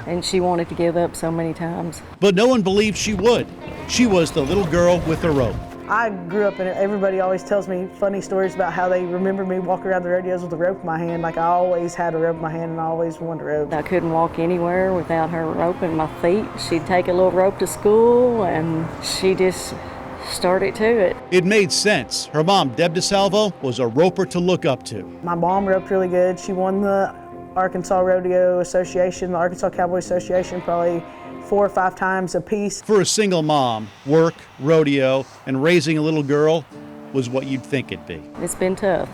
and she wanted to give up so many times. But no one believed she would. She was the little girl with the rope. I grew up and everybody always tells me funny stories about how they remember me walking around the rodeos with a rope in my hand. Like I always had a rope in my hand and I always wanted a rope. I couldn't walk anywhere without her rope in my feet. She'd take a little rope to school and she just started to it. It made sense. Her mom, Deb DeSalvo, was a roper to look up to. My mom roped really good. She won the Arkansas Rodeo Association, the Arkansas Cowboy Association, probably 4 or 5 times a piece. For a single mom, work, rodeo, and raising a little girl was what you'd think it'd be. It's been tough.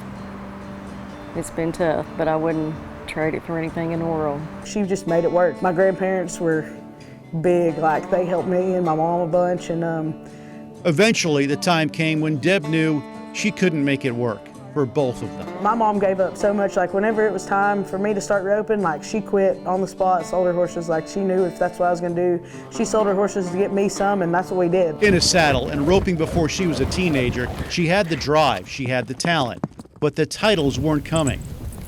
It's been tough, but I wouldn't trade it for anything in the world. She just made it work. My grandparents were big, like they helped me and my mom a bunch. And eventually, the time came when Deb knew she couldn't make it work for both of them. My mom gave up so much. Like whenever it was time for me to start roping, like she quit on the spot, sold her horses. Like she knew if that's what I was gonna do. She sold her horses to get me some, and that's what we did. In a saddle and roping before she was a teenager, she had the drive, she had the talent, but the titles weren't coming,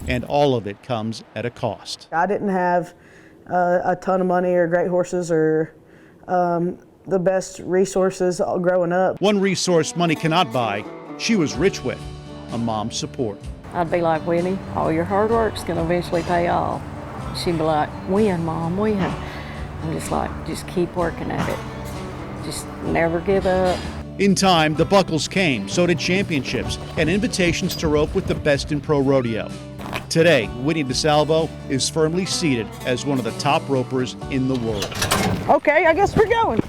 and all of it comes at a cost. I didn't have a ton of money or great horses or the best resources growing up. One resource money cannot buy, she was rich with: a mom's support. I'd be like, Whitney, all your hard work's gonna eventually pay off. She'd be like, win, Mom, win. I'm just like, just keep working at it. Just never give up. In time, the buckles came, so did championships and invitations to rope with the best in pro rodeo. Today, Whitney DeSalvo is firmly seated as one of the top ropers in the world. Okay, I guess we're going.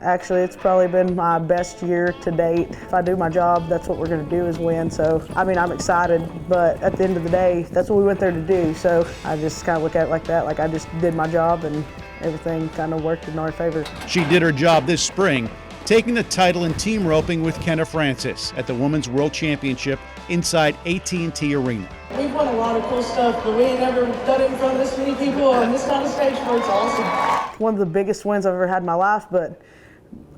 Actually, it's probably been my best year to date. If I do my job, that's what we're gonna do, is win. So, I mean, I'm excited, but at the end of the day, that's what we went there to do. So I just kind of look at it like that, like I just did my job and everything kind of worked in our favor. She did her job this spring, taking the title in team roping with Kenna Francis at the Women's World Championship inside AT&T Arena. We've won a lot of cool stuff, but we ain't never done it in front of this many people on this kind of stage where it's awesome. One of the biggest wins I've ever had in my life, but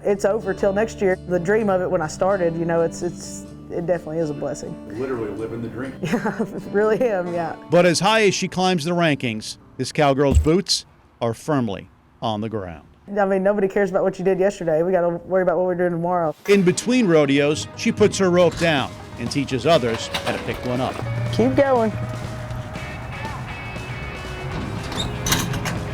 it's over till next year. The dream of it when I started, you know, it definitely is a blessing. Literally living the dream. Yeah, really am, yeah. But as high as she climbs the rankings, this cowgirl's boots are firmly on the ground. I mean, nobody cares about what you did yesterday. We got to worry about what we're doing tomorrow. In between rodeos, she puts her rope down and teaches others how to pick one up. Keep going.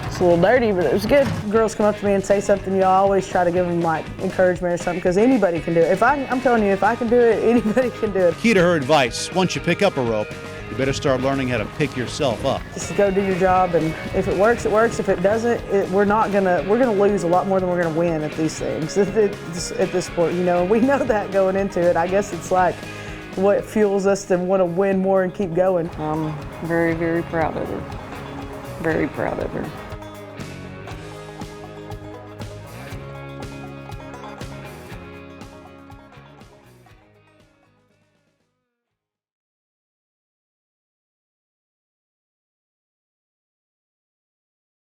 It's a little dirty, but it was good. Girls come up to me and say something, I always try to give them like encouragement or something, because anybody can do it. I'm telling you, if I can do it, anybody can do it. Key to her advice: once you pick up a rope, you better start learning how to pick yourself up. Just go do your job, and if it works, it works. If it doesn't, we're gonna lose a lot more than we're gonna win at these things, at this sport, you know. And we know that going into it. I guess it's like what fuels us to want to win more and keep going. I'm very, very proud of her. Very proud of her.